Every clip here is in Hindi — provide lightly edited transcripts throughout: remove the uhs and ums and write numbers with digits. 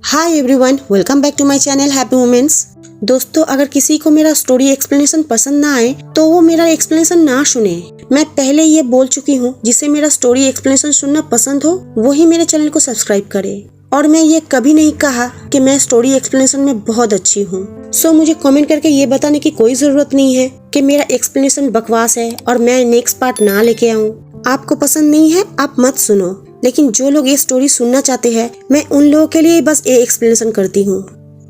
Hi everyone, welcome back to my channel happy moments. दोस्तों, अगर किसी को मेरा स्टोरी एक्सप्लेनेशन पसंद ना आए तो वो मेरा एक्सप्लेनेशन ना सुने। मैं पहले ये बोल चुकी हूँ, जिसे मेरा स्टोरी एक्सप्लेनेशन सुनना पसंद हो वही मेरे चैनल को सब्सक्राइब करे। और मैं ये कभी नहीं कहा कि मैं स्टोरी एक्सप्लेनेशन में बहुत अच्छी हूँ। सो मुझे कमेंट करके ये बताने की कोई जरूरत नहीं है कि मेरा एक्सप्लेनेशन बकवास है और मैं नेक्स्ट पार्ट ना लेके आऊँ। आपको पसंद नहीं है, आप मत सुनो। लेकिन जो लोग ये स्टोरी सुनना चाहते हैं, मैं उन लोगों के लिए बस ये एक्सप्लेनेशन करती हूँ।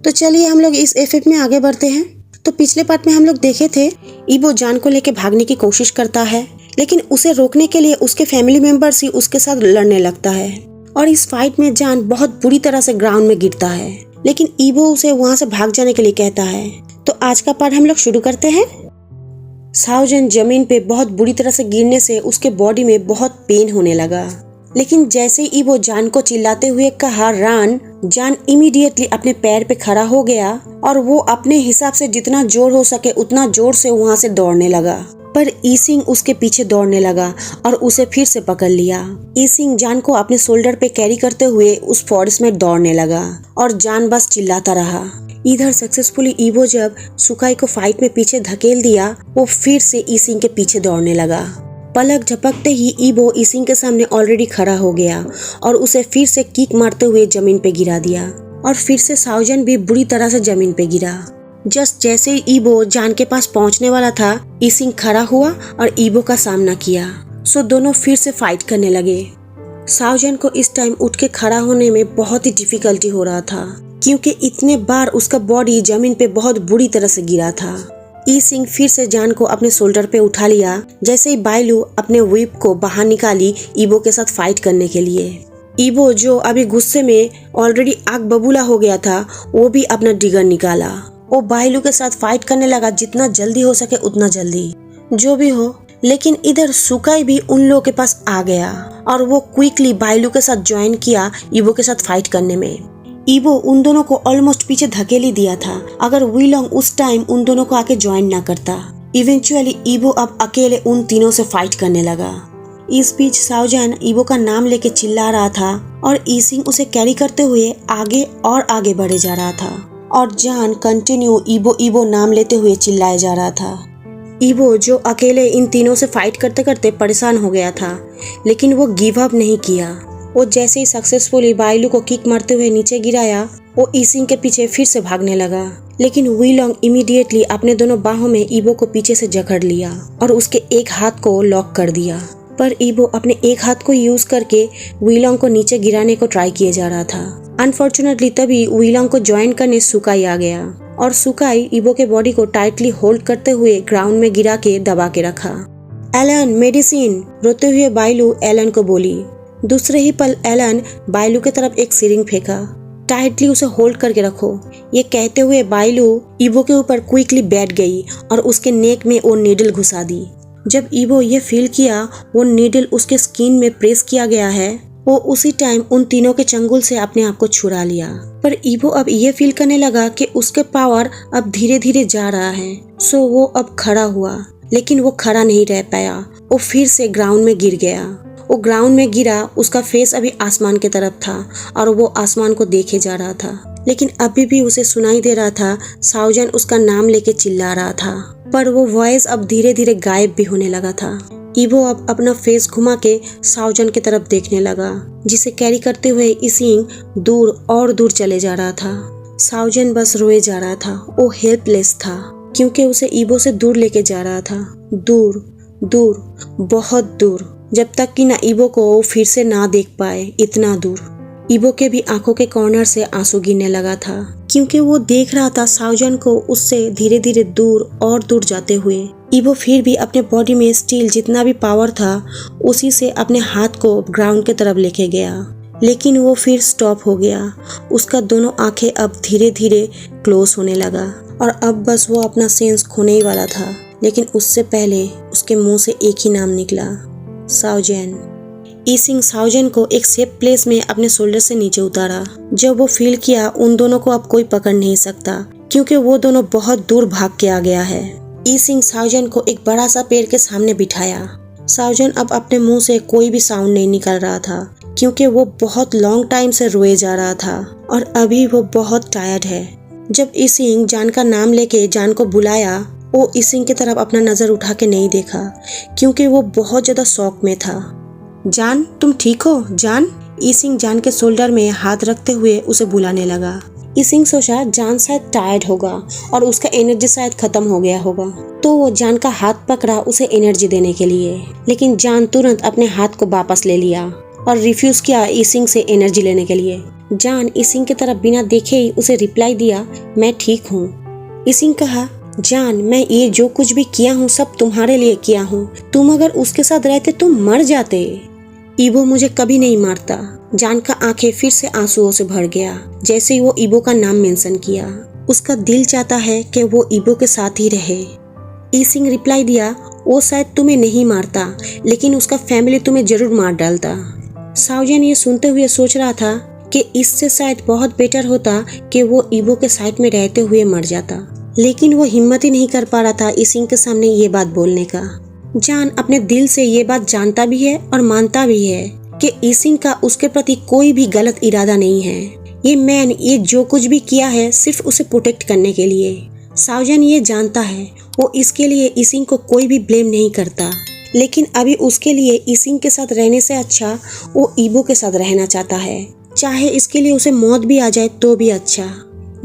तो चलिए हम लोग इस एफएफ में आगे बढ़ते हैं। तो पिछले पार्ट में हम लोग देखे थे, ईबो जान को लेके भागने की कोशिश करता है, लेकिन उसे रोकने के लिए उसके फैमिली मेंबर्स ही उसके साथ लड़ने लगता है। और इस फाइट में जान बहुत बुरी तरह से ग्राउंड में गिरता है, लेकिन ईबो उसे वहाँ से भाग जाने के लिए कहता है। तो आज का पार्ट हम लोग शुरू करते हैं। साओजन जमीन पे बहुत बुरी तरह से गिरने से उसके बॉडी में बहुत पेन होने लगा, लेकिन जैसे ही ईबो जान को चिल्लाते हुए कहा रन, जान इमीडिएटली अपने पैर पे खड़ा हो गया और वो अपने हिसाब से जितना जोर हो सके उतना जोर से वहाँ से दौड़ने लगा। पर ईसिंग उसके पीछे दौड़ने लगा और उसे फिर से पकड़ लिया। ईसिंग जान को अपने शोल्डर पे कैरी करते हुए उस फॉरेस्ट में दौड़ने लगा और जान बस चिल्लाता रहा। इधर सक्सेसफुली ईबो जब सुकाई को फाइट में पीछे धकेल दिया, वो फिर से ईसिंग के पीछे दौड़ने लगा। पलक झपकते ही ईबो ईसिंग के सामने ऑलरेडी खड़ा हो गया और उसे फिर से किक मारते हुए जमीन पे गिरा दिया। और फिर से साओजन भी बुरी तरह से जमीन पे गिरा। जस्ट जैसे ही ईबो जान के पास पहुंचने वाला था, ईसिंग खड़ा हुआ और ईबो का सामना किया। सो दोनों फिर से फाइट करने लगे। साओजन को इस टाइम उठ के खड़ा होने में बहुत ही डिफिकल्टी हो रहा था, क्योंकि इतने बार उसका बॉडी जमीन पे बहुत बुरी तरह से गिरा था। ईसिंग फिर से जान को अपने शोल्डर पे उठा लिया, जैसे ही बाइलू अपने व्हिप को बाहर निकाली ईबो के साथ फाइट करने के लिए। ईबो जो अभी गुस्से में ऑलरेडी आग बबूला हो गया था, वो भी अपना डिगर निकाला। वो बाइलू के साथ फाइट करने लगा, जितना जल्दी हो सके उतना जल्दी। जो भी हो, लेकिन इधर सुकाई भी उन लोगों के पास आ गया और वो क्विकली बाइलू के साथ ज्वाइन किया ईबो के साथ फाइट करने में। ईबो उन दोनों को ऑलमोस्ट पीछे धकेल ही दिया था, अगर वीलोंग उस टाइम उन दोनों को आके ज्वाइन ना करता। इवेंचुअली ईबो अब अकेले उन तीनों से फाइट करने लगा। इस बीच साओजन ईबो का नाम लेके चिल्ला रहा था और ईसिंग उसे कैरी करते हुए आगे और आगे बढ़े जा रहा था और जान कंटिन्यू ईबो ईबो नाम लेते हुए चिल्लाए जा रहा था। ईबो जो अकेले इन तीनों से फाइट करते करते परेशान हो गया था, लेकिन वो गिव अप नहीं किया। वो जैसे ही सक्सेसफुली बाइलू को किक मारते हुए नीचे गिराया, वो ईसिंग के पीछे फिर से भागने लगा। लेकिन वीलोंग इमीडिएटली अपने दोनों बाहों में ईबो को पीछे से जकड़ लिया और उसके एक हाथ को लॉक कर दिया। पर ईबो अपने एक हाथ को यूज करके वीलोंग को नीचे गिराने को ट्राई किए जा रहा था। अनफॉर्चुनेटली तभी वीलोंग को ज्वाइन करने सुकाई आ गया और सुकाई ईबो के बॉडी को टाइटली होल्ड करते हुए ग्राउंड में गिरा के दबा के रखा। एलन, मेडिसिन, रोते हुए बाइलू एलन को बोली। दूसरे ही पल एलन बाइलू की तरफ एक सिरिंज फेंका। टाइटली उसे होल्ड करके रखो, ये कहते हुए बाइलू ईबो के ऊपर क्विकली बैठ गई और उसके नेक में वो नीडल घुसा दी। जब ईबो ये फील किया वो नीडल उसके स्किन में प्रेस किया गया है, वो उसी टाइम उन तीनों के चंगुल से अपने आप को छुड़ा लिया। पर ईबो अब ये फील करने लगा कि उसके पावर अब धीरे धीरे जा रहा है। सो वो अब खड़ा हुआ, लेकिन वो खड़ा नहीं रह पाया। वो फिर से ग्राउंड में गिर गया। वो ग्राउंड में गिरा, उसका फेस अभी आसमान की तरफ था और वो आसमान को देखे जा रहा था, लेकिन अभी भी उसे सुनाई दे रहा था साओजन उसका नाम लेके चिल्ला रहा था। पर वो वॉइस अब धीरे धीरे गायब भी होने लगा था। ईबो अब अपना फेस घुमा के साओजन की तरफ देखने लगा, जिसे कैरी करते हुए ईसिंग दूर और दूर चले जा रहा था। साओजन बस रोए जा रहा था, वो हेल्पलेस था, क्योंकि उसे ईबो से दूर लेके जा रहा था, दूर दूर, बहुत दूर, जब तक कि ना ईबो को वो फिर से ना देख पाए, इतना दूर। ईबो के भी आंखों के कॉर्नर से आंसू गिरने लगा था, क्योंकि वो देख रहा था साओजन को उससे धीरे धीरे दूर और दूर जाते हुए। ईबो फिर भी अपने बॉडी में स्टिल जितना भी पावर था उसी से अपने हाथ को ग्राउंड की तरफ लेके गया, लेकिन वो फिर स्टॉप हो गया। उसका दोनों आंखें अब धीरे धीरे क्लोज होने लगा और अब बस वो अपना सेंस खोने ही वाला था, लेकिन उससे पहले उसके मुंह से एक ही नाम निकला, साओजन। ईसिंग साओजन को एक सेफ प्लेस में अपने शोल्डर से नीचे उतारा। जब वो फील किया उन दोनों को अब कोई पकड़ नहीं सकता, क्योंकि वो दोनों बहुत दूर भाग के आ गया है। ईसिंग साओजन को एक बड़ा सा पेड़ के सामने बिठाया। साउजन अब अपने मुंह से कोई भी साउंड नहीं निकल रहा था क्योंकि वो बहुत लॉन्ग टाइम से रोए जा रहा था और अभी वो बहुत टायर्ड है। जब इसिंग जान का नाम लेके जान को बुलाया, वो इसिंग की तरफ अपना नजर उठा के नहीं देखा क्योंकि वो बहुत ज्यादा शौक में था। जान, तुम ठीक हो जान? इसिंग जान के शोल्डर में हाथ रखते हुए उसे बुलाने लगा। इसिंग सोचा जान शायद टायर्ड होगा और उसका एनर्जी शायद खत्म हो गया होगा, तो वो जान का हाथ पकड़ा उसे एनर्जी देने के लिए, लेकिन जान तुरंत अपने हाथ को वापस ले लिया और रिफ्यूज किया इसिंग से एनर्जी लेने के लिए। जान इसिंग की तरफ बिना देखे ही उसे रिप्लाई दिया, मैं ठीक हूँ। इसिंग कहा, जान मैं ये जो कुछ भी किया हूँ सब तुम्हारे लिए किया हूँ, तुम अगर उसके साथ रहते तो मर जाते। ईबो मुझे कभी नहीं मारता। जान का आंखें फिर से आंसुओं से भर गया जैसे ही वो ईबो का नाम मेंशन किया। उसका दिल चाहता है कि वो ईबो के साथ ही रहे। इसिंग रिप्लाई दिया, वो शायद तुम्हें नहीं मारता लेकिन उसका फैमिली तुम्हें जरूर मार डालता। साउजन ये सुनते हुए सोच रहा था कि इससे शायद बहुत बेटर होता कि वो ईबो के साइड में रहते हुए मर जाता, लेकिन वो हिम्मत ही नहीं कर पा रहा था इसिंग के सामने ये बात बोलने का। जान अपने दिल से ये बात जानता भी है और मानता भी है कि इसिंग का उसके प्रति कोई भी गलत इरादा नहीं है। ये मैन ये जो कुछ भी किया है सिर्फ उसे प्रोटेक्ट करने के लिए। साउजन ये जानता है, वो इसके लिए इसिंग को कोई भी ब्लेम नहीं करता, लेकिन अभी उसके लिए इसिंग के साथ रहने से अच्छा वो ईबो के साथ रहना चाहता है, चाहे इसके लिए उसे मौत भी आ जाए तो भी अच्छा।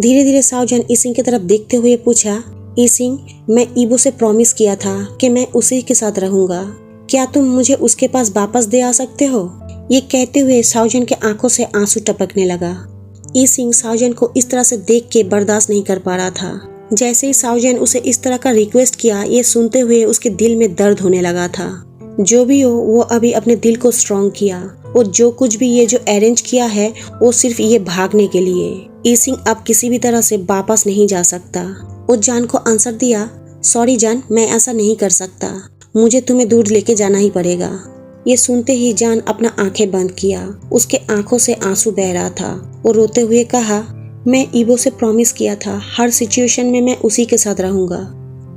धीरे धीरे साउजन इसिंग की तरफ देखते हुए पूछा, इसिंग मैं ईबो से प्रॉमिस किया था कि मैं उसी के साथ रहूंगा, क्या तुम मुझे उसके पास वापस दे आ सकते हो? ये कहते हुए साउजन के आंखों से आंसू टपकने लगा। इसिंग साउजन को इस तरह से देख के बर्दाश्त नहीं कर पा रहा था। जैसे ही साउजन उसे इस तरह का रिक्वेस्ट किया, ये सुनते हुए उसके दिल में दर्द होने लगा था। जो भी हो वो अभी अपने दिल को स्ट्रॉन्ग किया। वो जो कुछ भी ये जो अरेंज किया है वो सिर्फ ये भागने के लिए। इसिंग अब किसी भी तरह से वापस नहीं जा सकता। वो जान को आंसर दिया, सॉरी जान मैं ऐसा नहीं कर सकता, मुझे तुम्हें दूर लेके जाना ही पड़ेगा। ये सुनते ही जान अपना आंखें बंद किया। उसके आंखों से आंसू बह रहा था। वो रोते हुए कहा, मैं ईबो से प्रॉमिस किया था हर सिचुएशन में मैं उसी के साथ रहूंगा।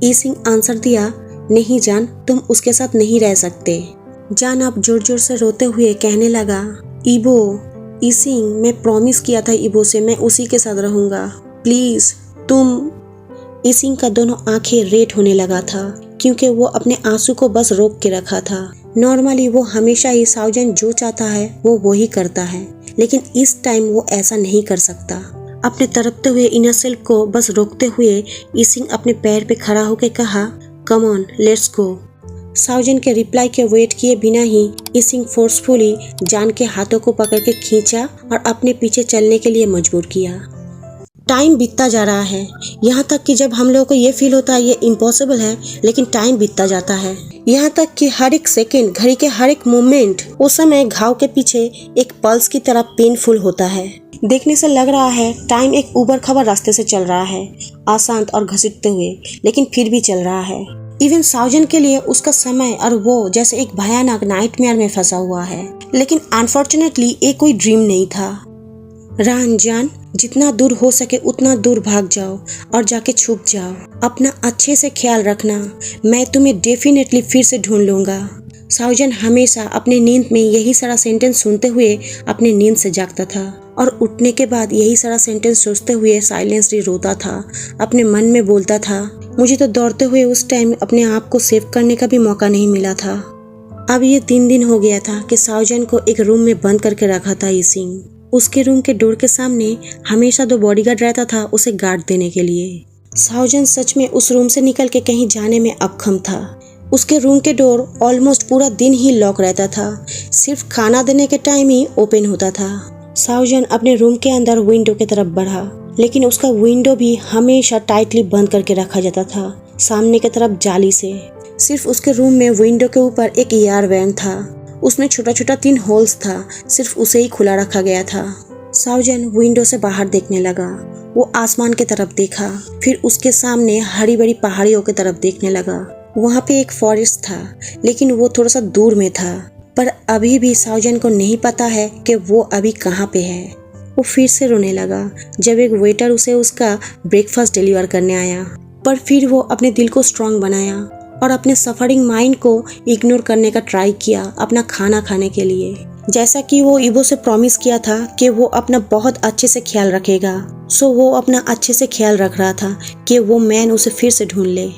इसिंग आंसर दिया, नहीं जान तुम उसके साथ नहीं रह सकते। जान अब जोर जोर से रोते हुए कहने लगा, ईबो, इसिंग मैं प्रॉमिस किया था ईबो से मैं उसी के साथ रहूंगा, प्लीज तुम। इसिंग का दोनों आंखें रेड होने लगा था क्योंकि वो अपने आंसू को बस रोक के रखा था। नॉर्मली वो हमेशा ही साउजन जो चाहता है वो ही करता है, लेकिन इस टाइम वो ऐसा नहीं कर सकता। अपने तड़पते हुए इनर सेल्फ को बस रोकते हुए इसिंग अपने पैर पे खड़ा होकर कहा, कम ऑन लेट्स गो। साउजन के रिप्लाई के वेट किए बिना ही इसिंग फोर्सफुली जान के हाथों को पकड़ के खींचा और अपने पीछे चलने के लिए मजबूर किया। टाइम बीतता जा रहा है, यहाँ तक कि जब हम लोगों को ये फील होता है ये इम्पॉसिबल है, लेकिन टाइम बीतता जाता है। यहाँ तक कि हर एक सेकेंड, घड़ी के हर एक मोमेंट उस समय घाव के पीछे एक पल्स की तरह पेनफुल होता है। देखने से लग रहा है टाइम एक उबड़ खबर रास्ते से चल रहा है, अशांत और घसीटते हुए, लेकिन फिर भी चल रहा है। इवन साउजन के लिए उसका समय और वो जैसे एक भयानक नाइटमेयर में फंसा हुआ है, लेकिन अनफॉर्चुनेटली ये कोई ड्रीम नहीं था। रान जान, जितना दूर हो सके उतना दूर भाग जाओ और जाके छुप जाओ। अपना अच्छे से ख्याल रखना, मैं तुम्हें डेफिनेटली फिर से ढूंढ लूंगा। साउजन हमेशा अपने नींद में यही सारा सेंटेंस सुनते हुए अपने नींद से जागता था और उठने के बाद यही सारा सेंटेंस सोचते हुए साइलेंसली रोता था। अपने मन में बोलता था, मुझे तो दौड़ते हुए उस टाइम अपने आप को सेव करने का भी मौका नहीं मिला था। अब ये 3 दिन हो गया था कि साउजन को एक रूम में बंद करके रखा था इसिंग। उसके रूम के डोर के सामने हमेशा 2 बॉडीगार्ड रहता था उसे गार्ड देने के लिए। साउजन सच में उस रूम से निकल के कहीं जाने में अक्षम था। उसके रूम के डोर ऑलमोस्ट पूरा दिन ही लॉक रहता था, सिर्फ खाना देने के टाइम ही ओपन होता था। साउजन अपने रूम के अंदर विंडो की तरफ बढ़ा, लेकिन उसका विंडो भी हमेशा टाइटली बंद करके रखा जाता था, सामने की तरफ जाली से। सिर्फ उसके रूम में विंडो के ऊपर एक एयर वैन था, उसमें छोटा छोटा 3 होल्स था, सिर्फ उसे ही खुला रखा गया था। साउजन विंडो से बाहर देखने लगा। वो आसमान की तरफ देखा, फिर उसके सामने हरी भरी पहाड़ियों की तरफ देखने लगा। वहाँ पे एक फॉरेस्ट था, लेकिन वो थोड़ा सा दूर में था, पर अभी भी साउजन को नहीं पता है कि वो अभी कहाँ पे है। वो फिर से रोने लगा जब एक वेटर उसे उसका ब्रेकफास्ट डिलीवर करने आया, पर फिर वो अपने दिल को स्ट्रांग बनाया और अपने सफरिंग माइंड को इग्नोर करने का ट्राई किया अपना खाना खाने के लिए। जैसा कि वो ईबो से प्रॉमिस किया था कि वो अपना बहुत अच्छे से ख्याल रखेगा, सो वो अपना अच्छे से ख्याल रख रहा था कि वो मैन उसे फिर से ढूंढ ले।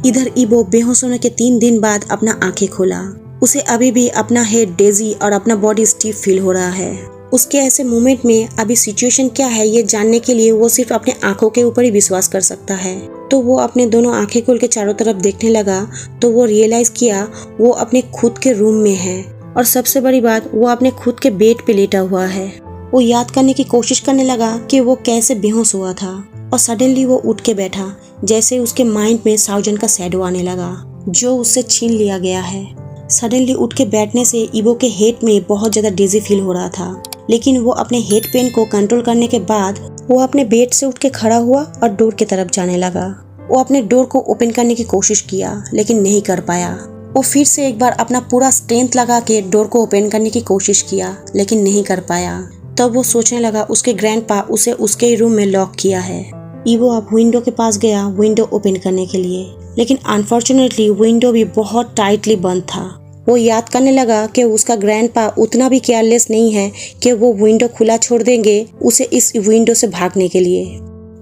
इधर ईबो बेहोश होने के 3 दिन बाद अपना आंखें खोला। उसे अभी भी अपना हेड डेजी और अपना बॉडी स्टीफ फील हो रहा है। उसके ऐसे मोमेंट में अभी सिचुएशन क्या है ये जानने के लिए वो सिर्फ अपने आंखों के ऊपर ही विश्वास कर सकता है। तो वो अपने दोनों आंखें खोल के चारों तरफ देखने लगा तो वो रियलाइज किया वो अपने खुद के रूम में है और सबसे बड़ी बात वो अपने खुद के बेड पे लेटा हुआ है। वो याद करने की कोशिश करने लगा कि वो कैसे बेहोश हुआ था और सडनली वो उठ के बैठा जैसे उसके माइंड में साउजन का शैडो आने लगा जो उससे छीन लिया गया है। सडनली उठ के बैठने से ईबो के हेड में बहुत ज्यादा डिजी फील हो रहा था, लेकिन वो अपने हेड पेन को कंट्रोल करने के बाद वो अपने बेड से उठ के खड़ा हुआ और डोर की तरफ जाने लगा। वो अपने डोर को ओपन करने की कोशिश किया लेकिन नहीं कर पाया। वो फिर से एक बार अपना पूरा स्ट्रेंथ लगा के डोर को ओपन करने की कोशिश किया लेकिन नहीं कर पाया। तब वो सोचने लगा उसके ग्रैंडपा उसे उसके ही रूम में लॉक किया है। ईबो अब विंडो के पास गया विंडो ओपन करने के लिए, लेकिन अनफॉर्चुनेटली विंडो भी बहुत टाइटली बंद था। वो याद करने लगा कि उसका ग्रैंडपा उतना भी केयरलेस नहीं है कि वो विंडो खुला छोड़ देंगे उसे इस विंडो से भागने के लिए।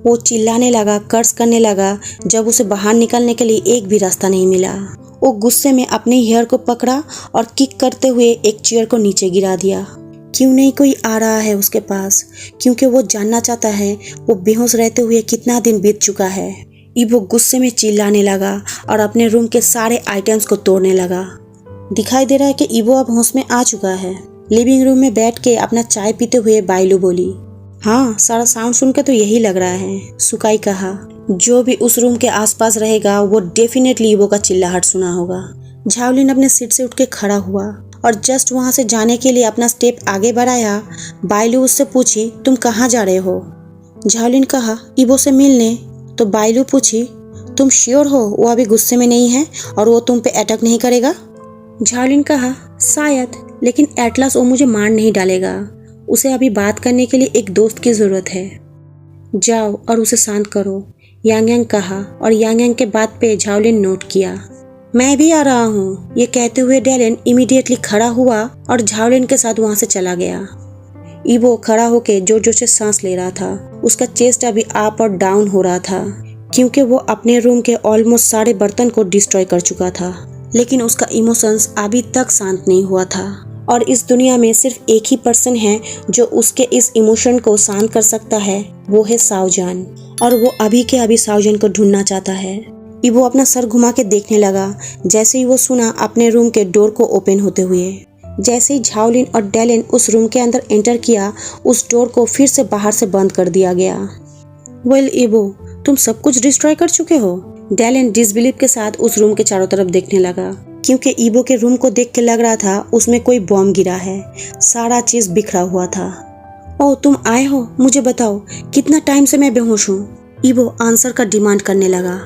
वो चिल्लाने लगा, कर्स करने लगा जब उसे बाहर निकलने के लिए एक भी रास्ता नहीं मिला। वो गुस्से में अपने हेयर को पकड़ा और किक करते हुए एक चेयर को नीचे गिरा दिया। क्यों नहीं कोई आ रहा है उसके पास, क्योंकि वो जानना चाहता है वो बेहोश रहते हुए कितना दिन बीत चुका है। ईबो गुस्से में चिल्लाने लगा और अपने रूम के सारे आइटम्स को तोड़ने लगा। दिखाई दे रहा है कि ईबो अब होश में आ चुका है। लिविंग रूम में बैठ के अपना चाय पीते हुए बाइलू बोली, हाँ सारा साउंड सुन के तो यही लग रहा है। सुकाई कहा, जो भी उस रूम के आसपास रहेगा वो डेफिनेटली ईबो का चिल्लाहट सुना होगा। झावलिन अपने सीट से उठ के खड़ा हुआ और जस्ट वहां से जाने के लिए अपना स्टेप आगे बढ़ाया। बाइलू उससे पूछी, तुम कहाँ जा रहे हो? झावलिन कहा, ईबो से मिलने। तो बाइलू पूछी, तुम श्योर हो वो अभी गुस्से में नहीं है और वो तुम पे अटैक नहीं करेगा? झावलिन कहा, शायद, लेकिन एटलस वो मुझे मार नहीं डालेगा। उसे अभी बात करने के लिए एक दोस्त की जरूरत है। जाओ और उसे शांत करो, यांग यांग कहा और यांग यांग के बात पे झावलिन नोट किया। मैं भी आ रहा हूँ, ये कहते हुए डेलन इमीडिएटली खड़ा हुआ और झावलिन के साथ वहां से चला गया। ईबो खड़ा होके जोर जोर से सांस ले रहा था। उसका चेस्ट अभी अप और डाउन हो रहा था क्योंकि वो अपने रूम के ऑलमोस्ट सारे बर्तन को डिस्ट्रॉय कर चुका था, लेकिन उसका इमोशंस अभी तक शांत नहीं हुआ था। और इस दुनिया में सिर्फ एक ही पर्सन है जो उसके इस इमोशन को शांत कर सकता है, वो है साउजान। और वो अभी के अभी साउजान को ढूंढना चाहता है। ईबो अपना सर घुमा के देखने लगा जैसे ही वो सुना अपने रूम के डोर को ओपन होते हुए। जैसे ही झावलिन और डेलन उस रूम के अंदर एंटर किया, उस डोर को फिर से बाहर से बंद कर दिया गया। वेल ईबो, तुम सब कुछ डिस्ट्रॉय कर चुके हो? डेलन डिसबिलीव के साथ उस रूम के चारों तरफ देखने लगा क्योंकि ईबो के रूम को देख के लग रहा था उसमें कोई बॉम्ब गिरा है। सारा चीज बिखरा हुआ था। ओह, तुम आए हो, मुझे बताओ कितना टाइम से मैं बेहोश हूँ? ईबो आंसर का डिमांड करने लगा।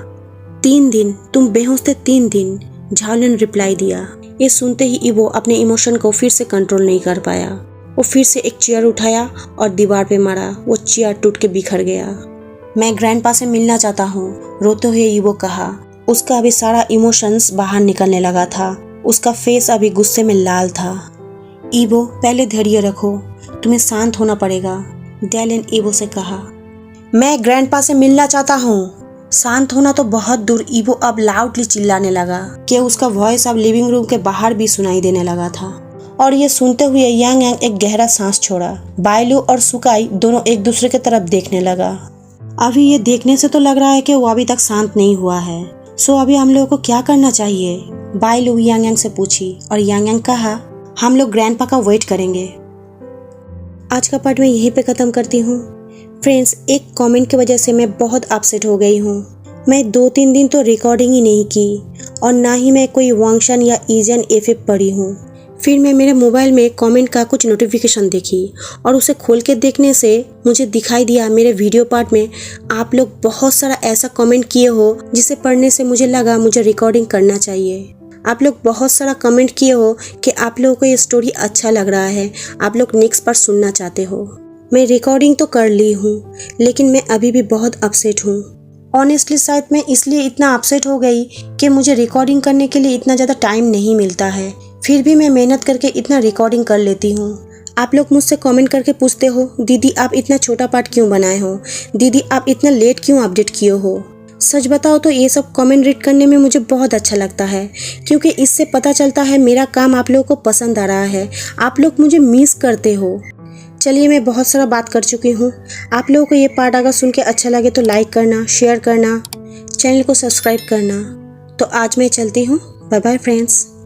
3 दिन, तुम बेहोश थे 3 दिन, झावलिन रिप्लाई दिया। ये सुनते ही ईबो अपने इमोशन को फिर से कंट्रोल नहीं कर पाया। वो फिर से एक चेयर उठाया और दीवार पे मारा। वो चेयर टूट के बिखर गया। मैं ग्रैंडपा से मिलना चाहता हूँ, रोते हुए ईबो कहा। उसका अभी सारा इमोशंस बाहर निकलने लगा था। उसका फेस अभी गुस्से में लाल था। ईबो, पहले धैर्य रखो, तुम्हें शांत होना पड़ेगा, डेलन ईबो से कहा। मैं ग्रैंडपा से मिलना चाहता हूँ। शांत होना तो बहुत दूर, ईबो अब लाउडली चिल्लाने लगा कि उसका वॉइस अब लिविंग रूम के बाहर भी सुनाई देने लगा था। और ये सुनते हुए यांग यांग एक गहरा सांस छोड़ा। बाइलू और सुकाई दोनों एक दूसरे की तरफ देखने लगा। अभी ये देखने से तो लग रहा है कि वो अभी तक शांत नहीं हुआ है। सो अभी हम लोगों को क्या करना चाहिए? बाइलू यांग यांग से पूछी और यांग यांग कहा, हम लोग ग्रैंडपा का वेट करेंगे। आज का पार्ट मैं यहीं पे खत्म करती हूँ। फ्रेंड्स, एक कमेंट की वजह से मैं बहुत अपसेट हो गई हूँ। मैं 2-3 दिन तो रिकॉर्डिंग ही नहीं की और ना ही मैं कोई वांगशन या ईजन एफएफ पढ़ी हूँ। फिर मैं मेरे मोबाइल में कमेंट का कुछ नोटिफिकेशन देखी और उसे खोल के देखने से मुझे दिखाई दिया मेरे वीडियो पार्ट में आप लोग बहुत सारा ऐसा कमेंट किए हो जिसे पढ़ने से मुझे लगा मुझे रिकॉर्डिंग करना चाहिए। आप लोग बहुत सारा कमेंट किए हो कि आप लोगों को ये स्टोरी अच्छा लग रहा है, आप लोग नेक्स्ट पार्ट सुनना चाहते हो। मैं रिकॉर्डिंग तो कर ली हूँ लेकिन मैं अभी भी बहुत अपसेट हूँ ऑनेस्टली शायद मैं इसलिए इतना अपसेट हो गई कि मुझे रिकॉर्डिंग करने के लिए इतना ज़्यादा टाइम नहीं मिलता है। फिर भी मैं मेहनत करके इतना रिकॉर्डिंग कर लेती हूँ। आप लोग मुझसे कमेंट करके पूछते हो, दीदी आप इतना छोटा पार्ट क्यों बनाए हो, दीदी आप इतना लेट क्यों अपडेट किए हो। सच बताओ तो ये सब कमेंट रीड करने में मुझे बहुत अच्छा लगता है, क्योंकि इससे पता चलता है मेरा काम आप लोगों को पसंद आ रहा है, आप लोग मुझे मिस करते हो। चलिए मैं बहुत सारा बात कर चुकी हूँ। आप लोगों को ये पार्ट अगर सुन के अच्छा लगे तो लाइक करना, शेयर करना, चैनल को सब्सक्राइब करना। तो आज मैं चलती हूँ। Bye bye friends.